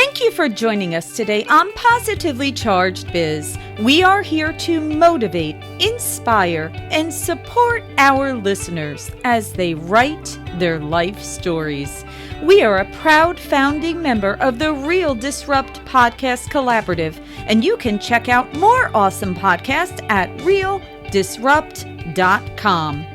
Thank you for joining us today on Positively Charged Biz. We are here to motivate, inspire, and support our listeners as they write their life stories. We are a proud founding member of the Real Disrupt Podcast Collaborative, and you can check out more awesome podcasts at realdisrupt.com.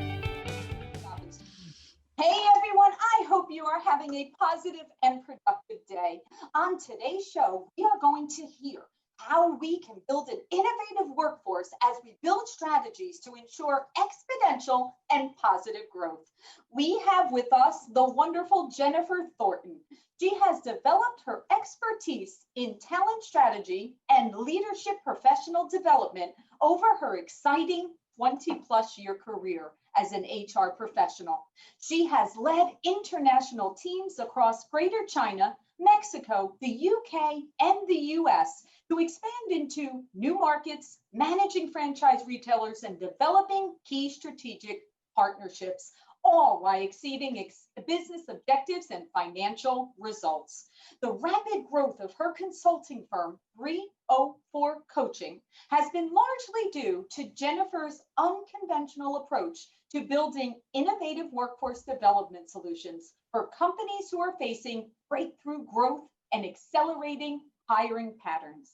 Hey everyone, I hope you are having a positive and productive day. On today's show, we are going to hear how we can build an innovative workforce as we build strategies to ensure exponential and positive growth. We have with us the wonderful Jennifer Thornton. She has developed her expertise in talent strategy and leadership professional development over her exciting 20-plus year career as an HR professional. She has led international teams across Greater China, Mexico, the UK, and the US to expand into new markets, managing franchise retailers, and developing key strategic partnerships, all while exceeding business objectives and financial results. The rapid growth of her consulting firm, 304 Coaching, has been largely due to Jennifer's unconventional approach to building innovative workforce development solutions for companies who are facing breakthrough growth and accelerating hiring patterns.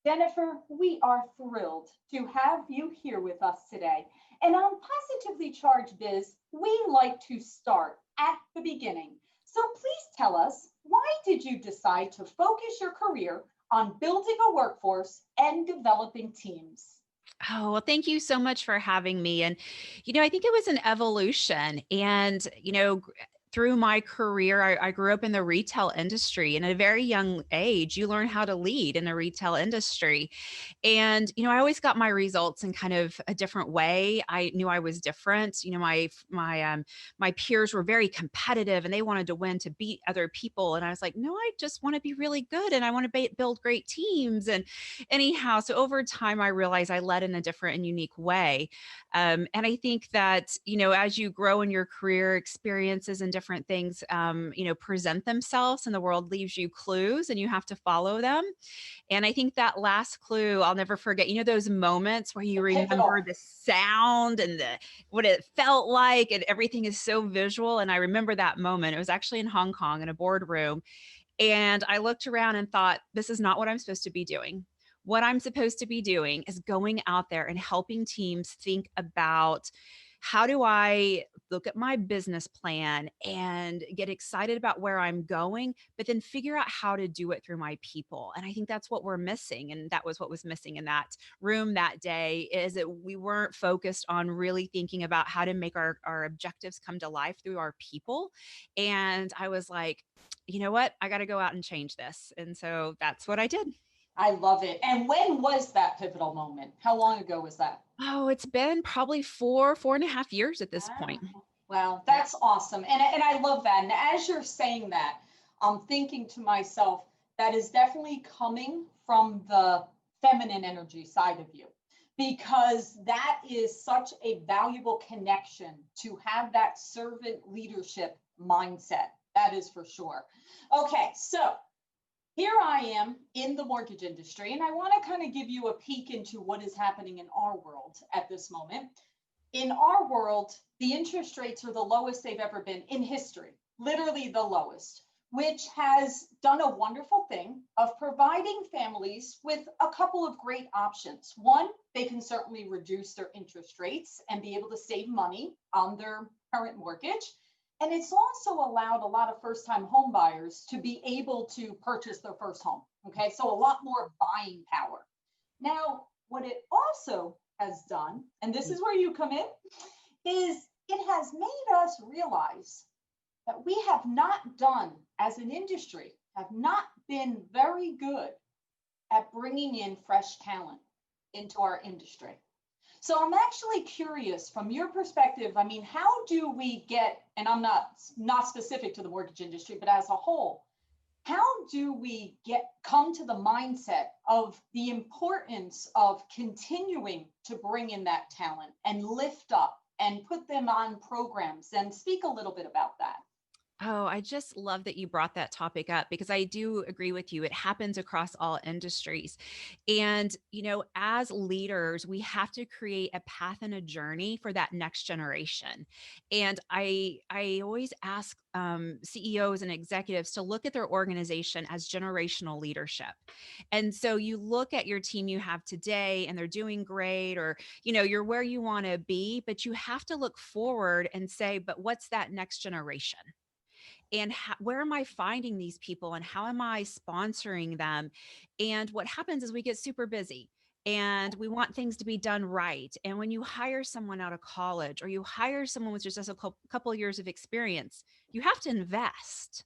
Jennifer, we are thrilled to have you here with us today. And on Positively Charged Biz, we like to start at the beginning. So please tell us, why did you decide to focus your career on building a workforce and developing teams? Oh, well, thank you so much for having me. And, I think it was an evolution. And, through my career, I grew up in the retail industry. And at a very young age, you learn how to lead in the retail industry. And, I always got my results in kind of a different way. I knew I was different. My peers were very competitive and they wanted to win to beat other people. And I was like, no, I just want to be really good and I want to build great teams. And anyhow, so over time, I realized I led in a different and unique way. And I think that, as you grow in your career, experiences and different things, present themselves and the world leaves you clues and you have to follow them. And I think that last clue, I'll never forget, those moments where you remember the sound and what it felt like, and everything is so visual. And I remember that moment. It was actually in Hong Kong in a boardroom. And I looked around and thought, this is not what I'm supposed to be doing. What I'm supposed to be doing is going out there and helping teams think about, how do I look at my business plan and get excited about where I'm going, but then figure out how to do it through my people. And I think that's what we're missing. And that was what was missing in that room that day, is that we weren't focused on really thinking about how to make our objectives come to life through our people. And I was like, you know what? I got to go out and change this. And so that's what I did. I love it. And when was that pivotal moment? How long ago was that? Oh, it's been probably 4.5 years at this point. Wow, that's awesome. And I love that. And as you're saying that, I'm thinking to myself, that is definitely coming from the feminine energy side of you, because that is such a valuable connection to have that servant leadership mindset. That is for sure. Okay, so here I am in the mortgage industry, and I want to kind of give you a peek into what is happening in our world at this moment. In our world, the interest rates are the lowest they've ever been in history, literally the lowest, which has done a wonderful thing of providing families with a couple of great options. One, they can certainly reduce their interest rates and be able to save money on their current mortgage. And it's also allowed a lot of first-time home buyers to be able to purchase their first home. Okay, so a lot more buying power. Now, what it also has done, and this is where you come in, is it has made us realize that we have not done, as an industry, have not been very good at bringing in fresh talent into our industry. So I'm actually curious, from your perspective, I mean, how do we get, and I'm not specific to the mortgage industry, but as a whole, how do we come to the mindset of the importance of continuing to bring in that talent and lift up and put them on programs, and speak a little bit about that? Oh, I just love that you brought that topic up because I do agree with you. It happens across all industries. And, as leaders, we have to create a path and a journey for that next generation. And I always ask CEOs and executives to look at their organization as generational leadership. And so you look at your team you have today and they're doing great, or, you're where you want to be, but you have to look forward and say, but what's that next generation? And where am I finding these people and how am I sponsoring them? And what happens is we get super busy and we want things to be done right. And when you hire someone out of college or you hire someone with just a couple of years of experience, you have to invest.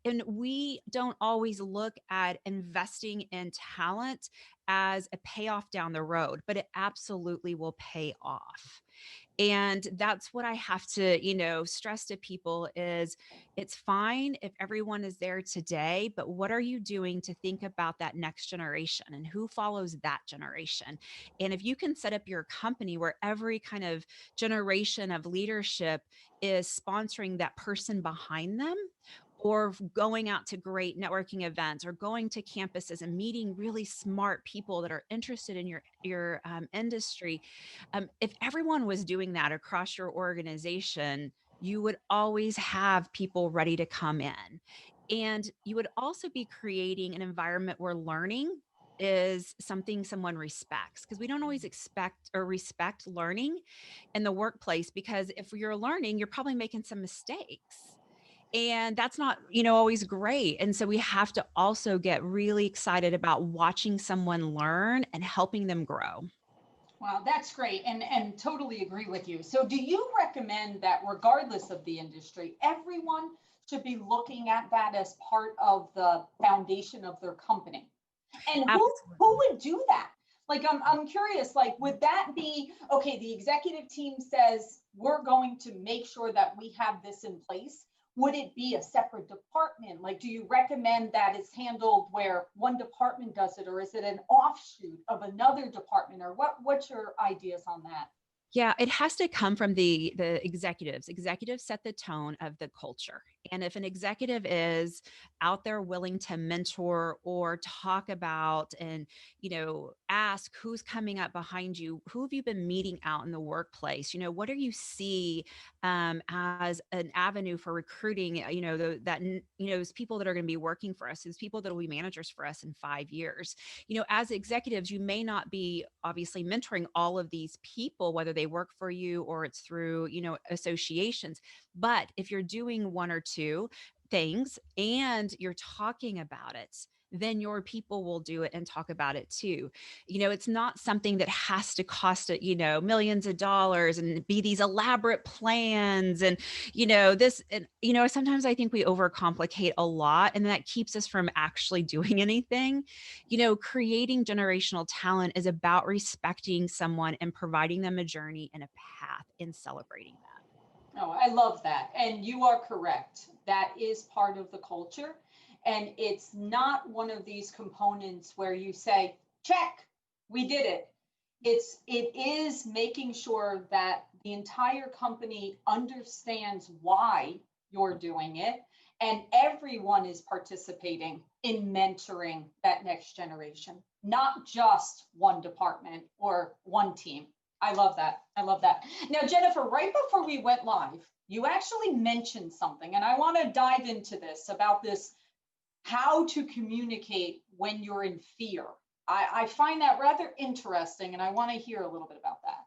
And we don't always look at investing in talent as a payoff down the road, but it absolutely will pay off. And that's what I have to, stress to people is it's fine if everyone is there today, but what are you doing to think about that next generation and who follows that generation? And if you can set up your company where every kind of generation of leadership is sponsoring that person behind them, or going out to great networking events or going to campuses and meeting really smart people that are interested in your industry, if everyone was doing that across your organization, you would always have people ready to come in. And you would also be creating an environment where learning is something someone respects, because we don't always expect or respect learning in the workplace, because if you're learning, you're probably making some mistakes. And that's not, always great. And so we have to also get really excited about watching someone learn and helping them grow. Wow, that's great, and totally agree with you. So, do you recommend that, regardless of the industry, everyone should be looking at that as part of the foundation of their company? And who Absolutely. would do that? Like, I'm curious. Like, would that be okay? The executive team says we're going to make sure that we have this in place. Would it be a separate department? Like, do you recommend that it's handled where one department does it, or is it an offshoot of another department, or what's your ideas on that? Yeah, it has to come from the executives. Executives set the tone of the culture. And if an executive is out there willing to mentor or talk about and, ask who's coming up behind you, who have you been meeting out in the workplace? What do you see as an avenue for recruiting, those people that are going to be working for us, those people that will be managers for us in 5 years. As executives, you may not be obviously mentoring all of these people, whether they work for you or it's through, associations. But if you're doing one or two things and you're talking about it, then your people will do it and talk about it too. It's not something that has to cost it, millions of dollars and be these elaborate plans and, this, and, sometimes I think we overcomplicate a lot and that keeps us from actually doing anything. Creating generational talent is about respecting someone and providing them a journey and a path and celebrating that. No, I love that. And you are correct. That is part of the culture. And it's not one of these components where you say, check, we did it. It is making sure that the entire company understands why you're doing it and everyone is participating in mentoring that next generation, not just one department or one team. I love that. I love that. Now, Jennifer, right before we went live, you actually mentioned something, and I want to dive into this about this how to communicate when you're in fear. I find that rather interesting, and I want to hear a little bit about that.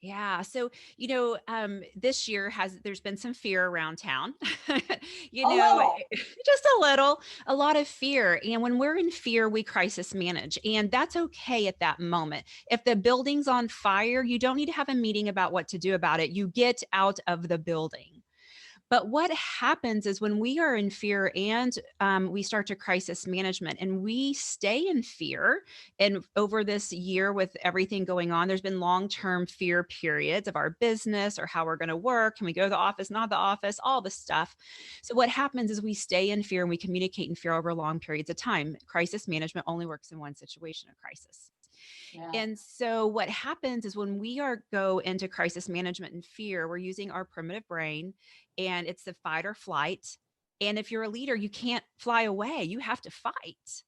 Yeah. So, this year there's been some fear around town, A little. just a lot of fear. And when we're in fear, we crisis manage. And that's okay at that moment. If the building's on fire, you don't need to have a meeting about what to do about it. You get out of the building. But what happens is when we are in fear and we start to crisis management and we stay in fear, and over this year with everything going on, there's been long term fear periods of our business or how we're going to work. Can we go to the office, not the office, all this stuff. So, what happens is we stay in fear and we communicate in fear over long periods of time. Crisis management only works in one situation, a crisis. Yeah. And so what happens is when we are go into crisis management and fear, we're using our primitive brain and it's the fight or flight. And if you're a leader, you can't fly away. You have to fight.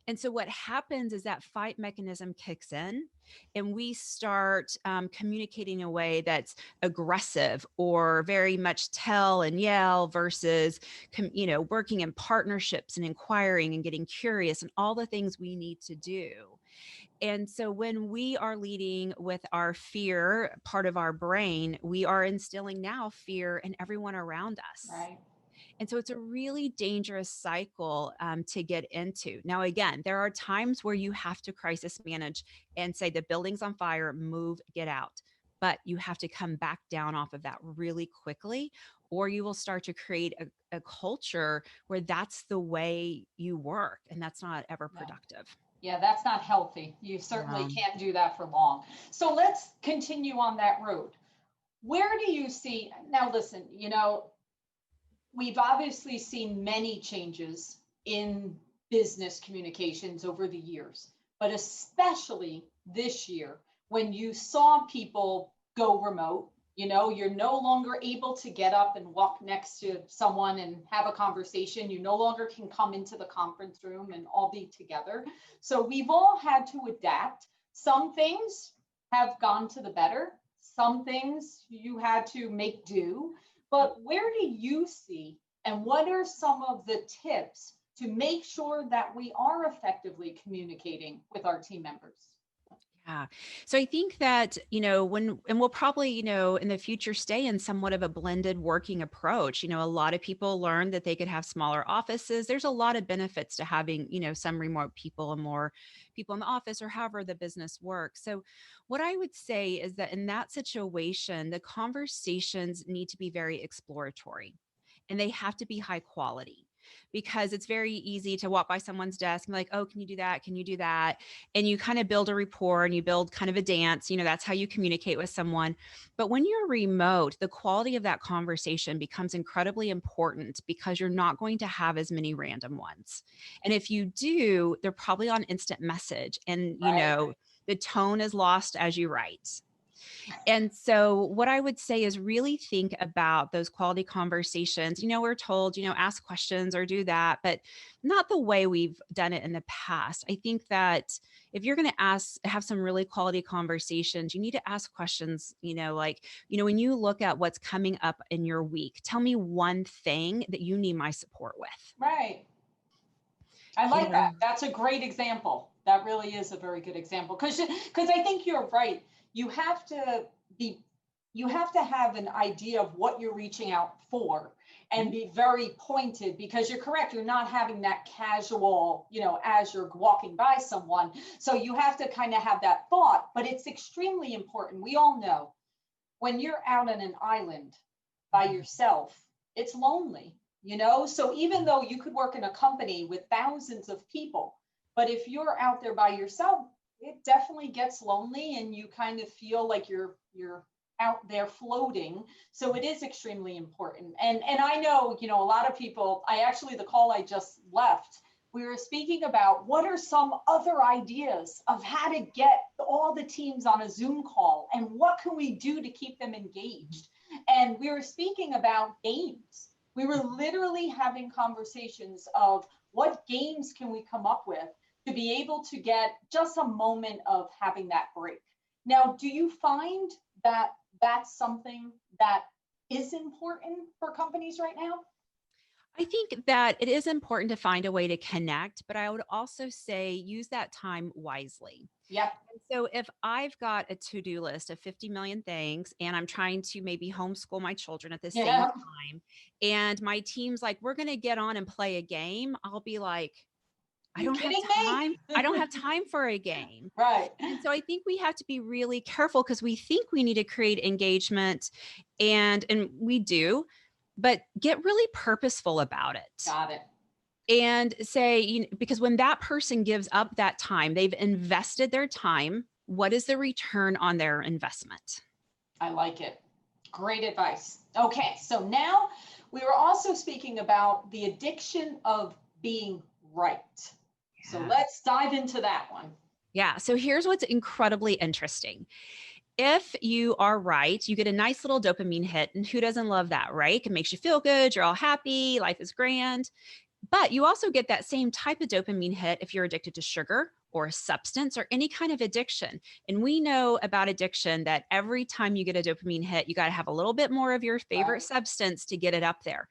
And so what happens is that fight mechanism kicks in, and we start communicating in a way that's aggressive or very much tell and yell versus, working in partnerships and inquiring and getting curious and all the things we need to do. And so when we are leading with our fear, part of our brain, we are instilling now fear in everyone around us. Right. And so it's a really dangerous cycle to get into. Now, again, there are times where you have to crisis manage and say the building's on fire, move, get out. But you have to come back down off of that really quickly, or you will start to create a culture where that's the way you work. And that's not ever productive. Yeah, that's not healthy. You certainly No. can't do that for long. So let's continue on that road. Where do you see, now listen, we've obviously seen many changes in business communications over the years, but especially this year when you saw people go remote. You're no longer able to get up and walk next to someone and have a conversation. You no longer can come into the conference room and all be together. So we've all had to adapt. Some things have gone to the better. Some things you had to make do. But where do you see, and what are some of the tips to make sure that we are effectively communicating with our team members? Yeah. So I think that, and we'll probably, in the future stay in somewhat of a blended working approach. A lot of people learned that they could have smaller offices. There's a lot of benefits to having, some remote people and more people in the office, or however the business works. So what I would say is that in that situation, the conversations need to be very exploratory, and they have to be high quality, because it's very easy to walk by someone's desk and be like, oh, can you do that? Can you do that? And you kind of build a rapport and you build kind of a dance. That's how you communicate with someone. But when you're remote, the quality of that conversation becomes incredibly important, because you're not going to have as many random ones. And if you do, they're probably on instant message, and, Right. the tone is lost as you write. And so what I would say is really think about those quality conversations. We're told, ask questions or do that, but not the way we've done it in the past. I think that if you're going to have some really quality conversations, you need to ask questions, when you look at what's coming up in your week, tell me one thing that you need my support with. Right. I like that. That's a great example. That really is a very good example, because I think you're right. You have to have an idea of what you're reaching out for and be very pointed, because you're correct. You're not having that casual, as you're walking by someone. So you have to kind of have that thought, but it's extremely important. We all know when you're out on an island by yourself, it's lonely. So even though you could work in a company with thousands of people, but if you're out there by yourself, it definitely gets lonely, and you kind of feel like you're out there floating. So it is extremely important. And I know, a lot of people, the call I just left, we were speaking about what are some other ideas of how to get all the teams on a Zoom call, and what can we do to keep them engaged? And we were speaking about games. We were literally having conversations of what games can we come up with to be able to get just a moment of having that break. Now, do you find that that's something that is important for companies right now? I think that it is important to find a way to connect, but I would also say use that time wisely. Yep. And so if I've got a to-do list of 50 million things, and I'm trying to maybe homeschool my children at the same time, and my team's like, we're going to get on and play a game, I'll be like, I don't have time. I don't have time for a game. Right. And so I think we have to be really careful, because we think we need to create engagement, and we do, but get really purposeful about it. Got it. And say, because when that person gives up that time, they've invested their time. What is the return on their investment? I like it. Great advice. Okay. So now we were also speaking about the addiction of being right. So let's dive into that one. Yeah. So here's what's incredibly interesting. If you are right, you get a nice little dopamine hit. And who doesn't love that, right? It makes you feel good. You're all happy. Life is grand. But you also get that same type of dopamine hit if you're addicted to sugar or a substance or any kind of addiction. And we know about addiction that every time you get a dopamine hit, you got to have a little bit more of your favorite Right. substance to get it up there.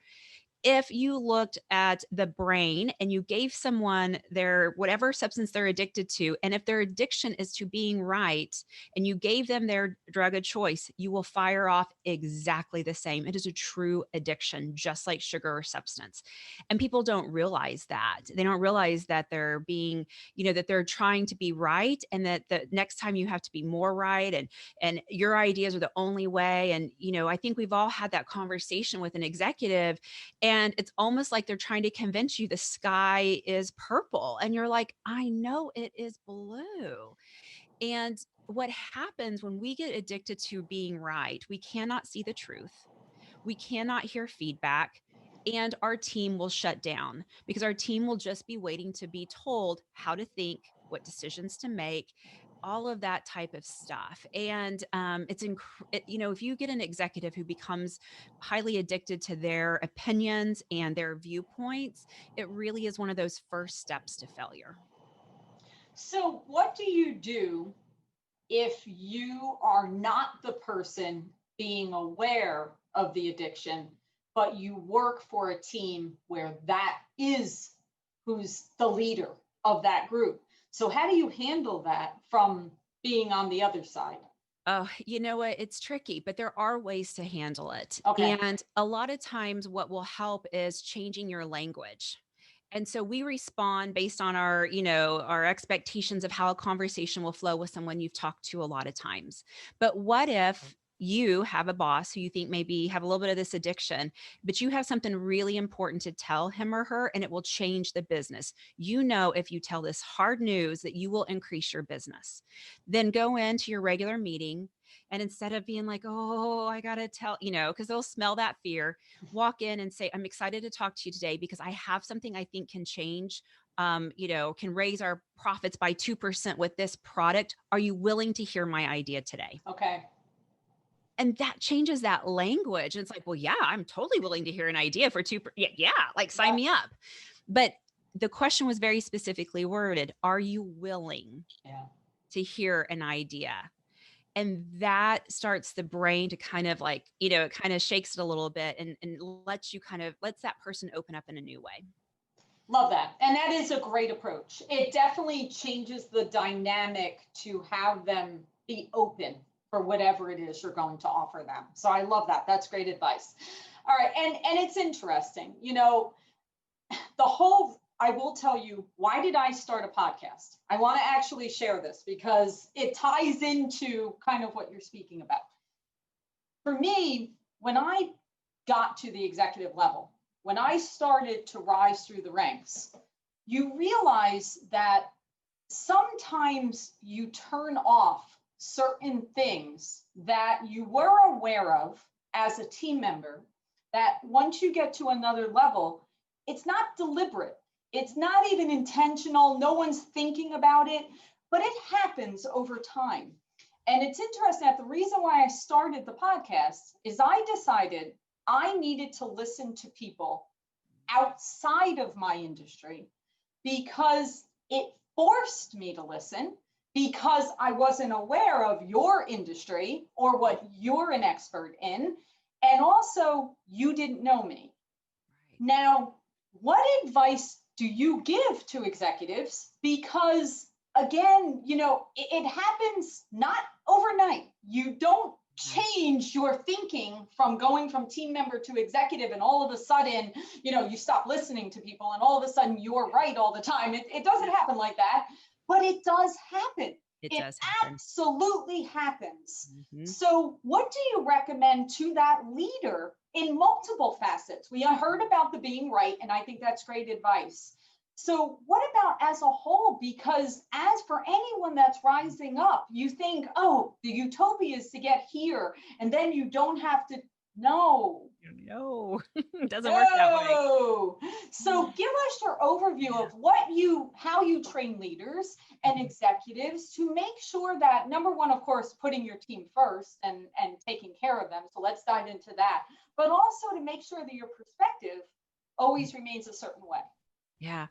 If you looked at the brain and you gave someone their whatever substance they're addicted to, and if their addiction is to being right, and you gave them their drug of choice, you will fire off exactly the same. It is a true addiction, just like sugar or substance. And people don't realize that. They don't realize that they're being, that they're trying to be right, and that the next time you have to be more right, and your ideas are the only way. And I think we've all had that conversation with an executive, and it's almost like they're trying to convince you the sky is purple. And you're like, I know it is blue. And what happens when we get addicted to being right, we cannot see the truth. We cannot hear feedback. And our team will shut down because our team will just be waiting to be told how to think, what decisions to make, all of that type of stuff. And if you get an executive who becomes highly addicted to their opinions and their viewpoints, it really is one of those first steps to failure. So what do you do if you are not the person being aware of the addiction, but you work for a team where that is who's the leader of that group? So how do you handle that from being on the other side? Oh, you know what? It's tricky, but there are ways to handle it. Okay. And a lot of times, what will help is changing your language. And so we respond based on our expectations of how a conversation will flow with someone you've talked to a lot of times. But what if you have a boss who you think maybe have a little bit of this addiction, but you have something really important to tell him or her, and it will change the business? If you tell this hard news that you will increase your business, then go into your regular meeting. And instead of being like, oh, I got to tell, because they'll smell that fear, walk in and say, I'm excited to talk to you today because I have something I think can change, can raise our profits by 2% with this product. Are you willing to hear my idea today? Okay. And that changes that language. And it's like, well, yeah, I'm totally willing to hear an idea for 2%. Yeah, like sign me up. But the question was very specifically worded. Are you willing to hear an idea? And that starts the brain to kind of like, it kind of shakes it a little bit and lets that person open up in a new way. Love that. And that is a great approach. It definitely changes the dynamic to have them be open for whatever it is you're going to offer them. So I love that. That's great advice. All right. And it's interesting, I will tell you, why did I start a podcast? I want to actually share this because it ties into kind of what you're speaking about. For me, when I got to the executive level, when I started to rise through the ranks, you realize that sometimes you turn off certain things that you were aware of as a team member, that once you get to another level, it's not deliberate. It's not even intentional. No one's thinking about it, but it happens over time. And it's interesting that the reason why I started the podcast is I decided I needed to listen to people outside of my industry because it forced me to listen, because I wasn't aware of your industry or what you're an expert in. And also, you didn't know me. Right. Now, what advice do you give to executives? Because again, it happens not overnight. You don't change your thinking from going from team member to executive and all of a sudden, you stop listening to people and all of a sudden you're right all the time. It doesn't happen like that, but it does happen. It does happen. Absolutely happens. Mm-hmm. So what do you recommend to that leader in multiple facets? We heard about the being right, and I think that's great advice. So what about as a whole? Because as for anyone that's rising up, you think, oh, the utopia is to get here, and then you don't have to No. No, it doesn't work that way. No. So give us your overview of how you train leaders and executives to make sure that, number one, of course, putting your team first and taking care of them. So let's dive into that. But also to make sure that your perspective always remains a certain way. Yeah.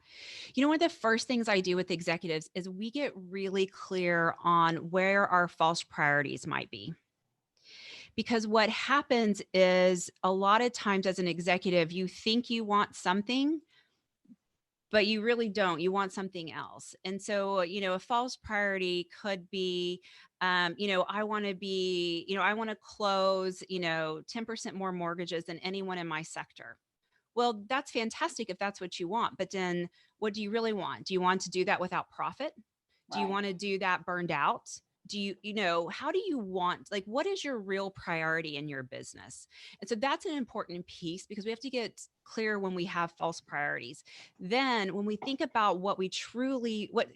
One of the first things I do with executives is we get really clear on where our false priorities might be. Because what happens is a lot of times as an executive, you think you want something, but you really don't. You want something else. And so, a false priority could be, I want to I want to close, 10% more mortgages than anyone in my sector. Well, that's fantastic if that's what you want. But then what do you really want? Do you want to do that without profit? Do you Right. want to do that burned out? Do how do you want, like, what is your real priority in your business? And so that's an important piece because we have to get clear when we have false priorities. Then when we think about what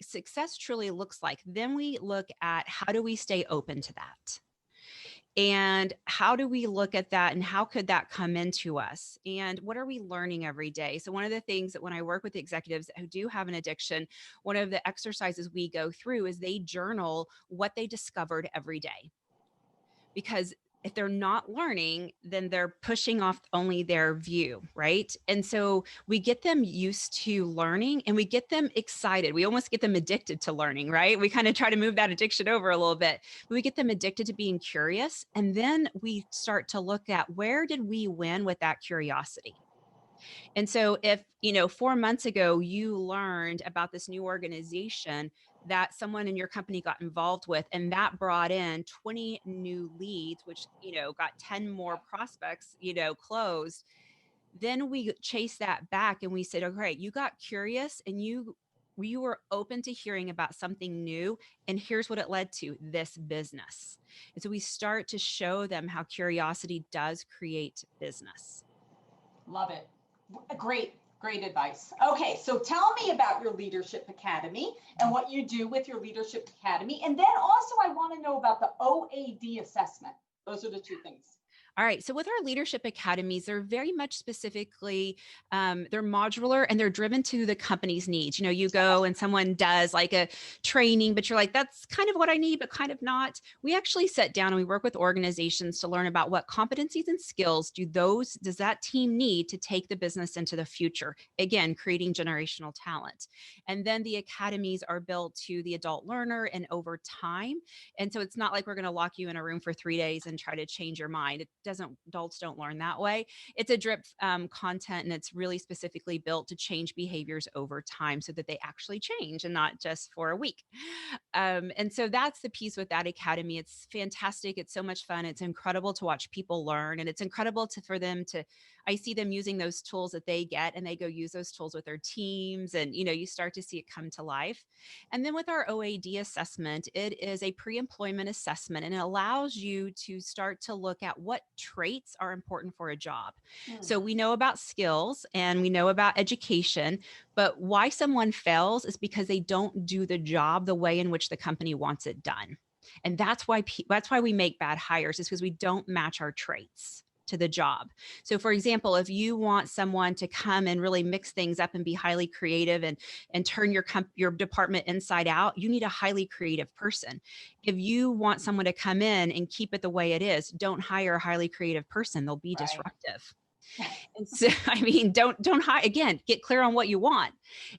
success truly looks like, then we look at how do we stay open to that? And how do we look at that and how could that come into us? And what are we learning every day? So, one of the things that when I work with executives who do have an addiction, one of the exercises we go through is they journal what they discovered every day. Because if they're not learning, then they're pushing off only their view, right? And so we get them used to learning and we get them excited. We almost get them addicted to learning, right? We kind of try to move that addiction over a little bit. But we get them addicted to being curious. And then we start to look at where did we win with that curiosity? And so if, 4 months ago, you learned about this new organization that someone in your company got involved with, and that brought in 20 new leads, which, got 10 more prospects, closed, then we chase that back and we said, okay, you got curious and you were open to hearing about something new. And here's what it led to, this business. And so we start to show them how curiosity does create business. Love it. Great advice. Okay, so tell me about your Leadership Academy and what you do with your Leadership Academy. And then also I want to know about the OAD assessment. Those are the two things. All right. So with our leadership academies, they're very much specifically, they're modular and they're driven to the company's needs. You go and someone does like a training, but you're like, that's kind of what I need, but kind of not. We actually sit down and we work with organizations to learn about what competencies and skills does that team need to take the business into the future. Again, creating generational talent. And then the academies are built to the adult learner and over time. And so it's not like we're going to lock you in a room for 3 days and try to change your mind. Adults don't learn that way. It's a drip content, and it's really specifically built to change behaviors over time so that they actually change and not just for a week. And so that's the piece with that academy. It's fantastic. It's so much fun. It's incredible to watch people learn, and it's incredible for them to, I see them using those tools that they get and they go use those tools with their teams, and you start to see it come to life. And then with our OAD assessment, it is a pre-employment assessment, and it allows you to start to look at what traits are important for a job. So we know about skills and we know about education, but why someone fails is because they don't do the job the way in which the company wants it done. And that's why we make bad hires, is because we don't match our traits to the job. So for example, if you want someone to come and really mix things up and be highly creative and turn your department inside out, you need a highly creative person. If you want someone to come in and keep it the way it is, don't hire a highly creative person. They'll be disruptive. And so, don't hire, again, get clear on what you want.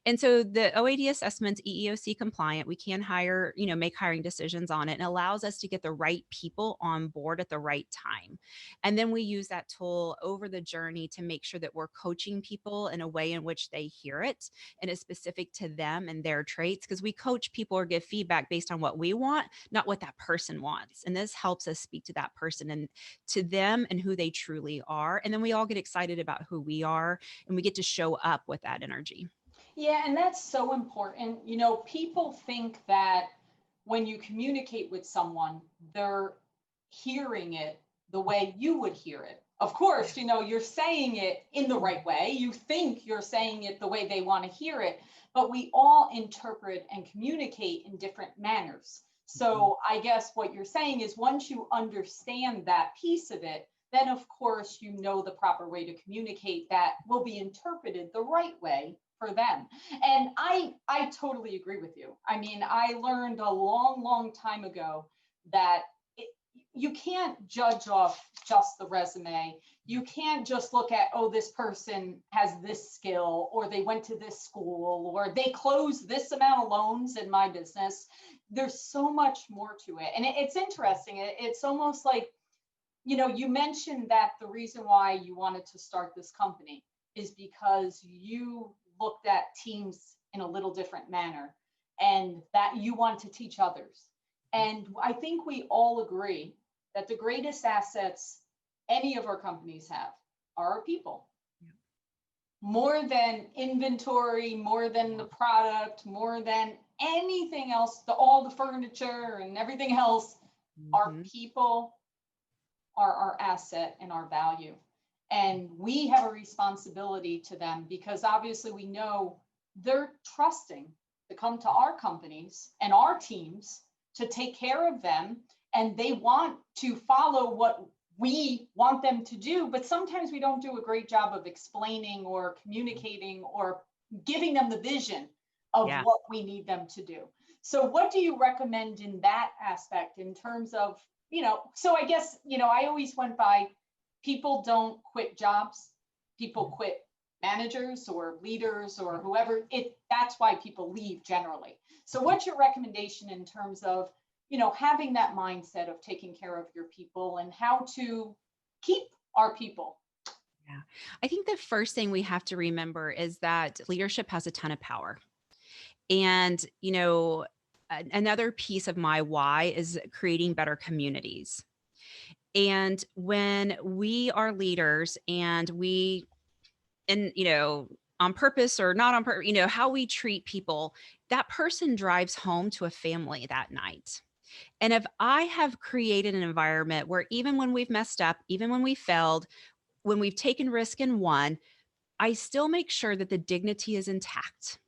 And so the OAD assessment's EEOC compliant. We can hire, make hiring decisions on it, and allows us to get the right people on board at the right time. And then we use that tool over the journey to make sure that we're coaching people in a way in which they hear it and is specific to them and their traits, because we coach people or give feedback based on what we want, not what that person wants. And this helps us speak to that person and to them and who they truly are. And then we all get excited about who we are, and we get to show up with that energy. Yeah, and that's so important. People think that when you communicate with someone, they're hearing it the way you would hear it. Of course, you're saying it in the right way. You think you're saying it the way they want to hear it, but we all interpret and communicate in different manners. So I guess what you're saying is once you understand that piece of it, then of course, you know the proper way to communicate that will be interpreted the right way for them. And I totally agree with you. I mean, I learned a long time ago that you can't judge off just the resume. You can't just look at, oh, this person has this skill, or they went to this school, or they closed this amount of loans in my business. There's so much more to it. And it's interesting. It's almost like, you mentioned that the reason why you wanted to start this company is because you looked at teams in a little different manner, and that you want to teach others. And I think we all agree that the greatest assets any of our companies have are our people. Yeah. More than inventory, more than the product, more than anything else, all the furniture and everything else, our people are our asset and our value. And we have a responsibility to them, because obviously we know they're trusting to come to our companies and our teams to take care of them. And they want to follow what we want them to do, but sometimes we don't do a great job of explaining or communicating or giving them the vision of what we need them to do. So what do you recommend in that aspect in terms of, so I guess, I always went by, people don't quit jobs, people quit managers or leaders or whoever. That's why people leave generally. So what's your recommendation in terms of, having that mindset of taking care of your people and how to keep our people? Yeah. I think the first thing we have to remember is that leadership has a ton of power. And, another piece of my why is creating better communities. And when we are leaders and on purpose or not on purpose, how we treat people, that person drives home to a family that night. And if I have created an environment where even when we've messed up, even when we failed, when we've taken risk and won, I still make sure that the dignity is intact.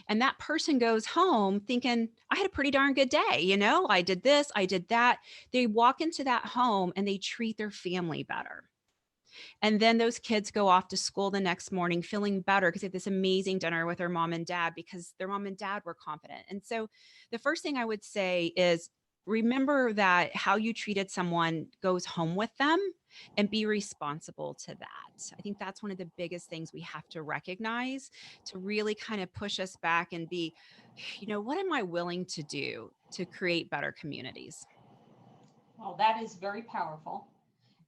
And that person goes home thinking, I had a pretty darn good day. I did this, I did that. They walk into that home and they treat their family better. And then those kids go off to school the next morning feeling better because they had this amazing dinner with their mom and dad because their mom and dad were confident. And so the first thing I would say is remember that how you treated someone goes home with them, and be responsible to that. I think that's one of the biggest things we have to recognize to really kind of push us back and be, what am I willing to do to create better communities? Well, that is very powerful.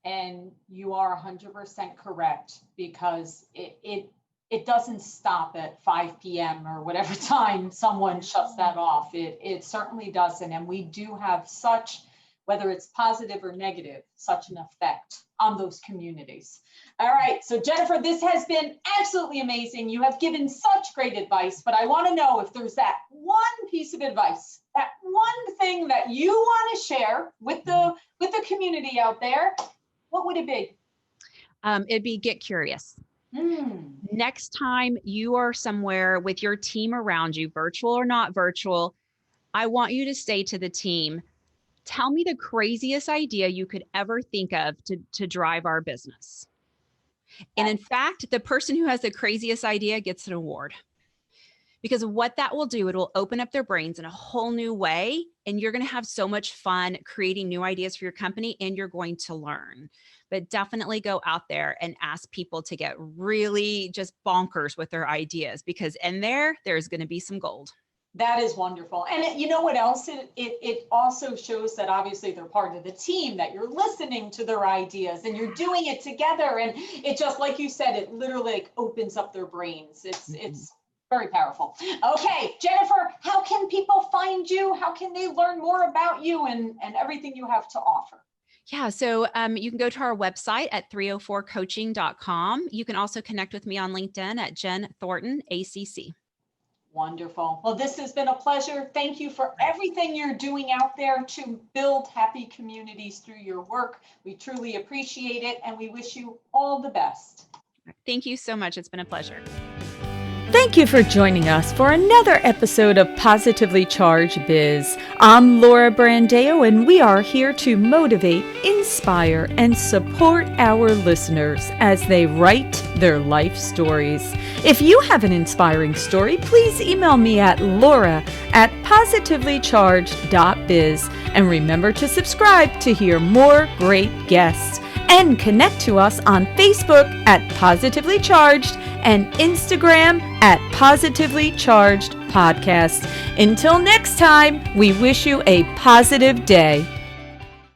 And you are 100% correct, because it doesn't stop at 5 p.m. or whatever time someone shuts that off. It certainly doesn't. And we do have such, whether it's positive or negative, such an effect on those communities. All right. So Jennifer, this has been absolutely amazing. You have given such great advice, but I want to know if there's that one piece of advice, that one thing that you want to share with the community out there. What would it be? It'd be get curious. Next time you are somewhere with your team around you, virtual or not virtual, I want you to say to the team, tell me the craziest idea you could ever think of to drive our business. And in fact, the person who has the craziest idea gets an award. Because what that will do, it will open up their brains in a whole new way. And you're going to have so much fun creating new ideas for your company, and you're going to learn. But definitely go out there and ask people to get really just bonkers with their ideas, because in there's going to be some gold. That is wonderful. And you know what else? It also shows that obviously they're part of the team, that you're listening to their ideas and you're doing it together. And it just, like you said, it literally opens up their brains. It's very powerful. Okay, Jennifer, how can people find you? How can they learn more about you and everything you have to offer? Yeah, so you can go to our website at 304coaching.com. You can also connect with me on LinkedIn at Jen Thornton, ACC. Wonderful. Well, this has been a pleasure. Thank you for everything you're doing out there to build happy communities through your work. We truly appreciate it, and we wish you all the best. Thank you so much. It's been a pleasure. Thank you for joining us for another episode of Positively Charged Biz. I'm Laura Brandeo, and we are here to motivate, inspire, and support our listeners as they write their life stories. If you have an inspiring story, please email me at laura@positivelycharged.biz. And remember to subscribe to hear more great guests. And connect to us on Facebook at Positively Charged and Instagram at Positively Charged Podcast. Until next time, we wish you a positive day.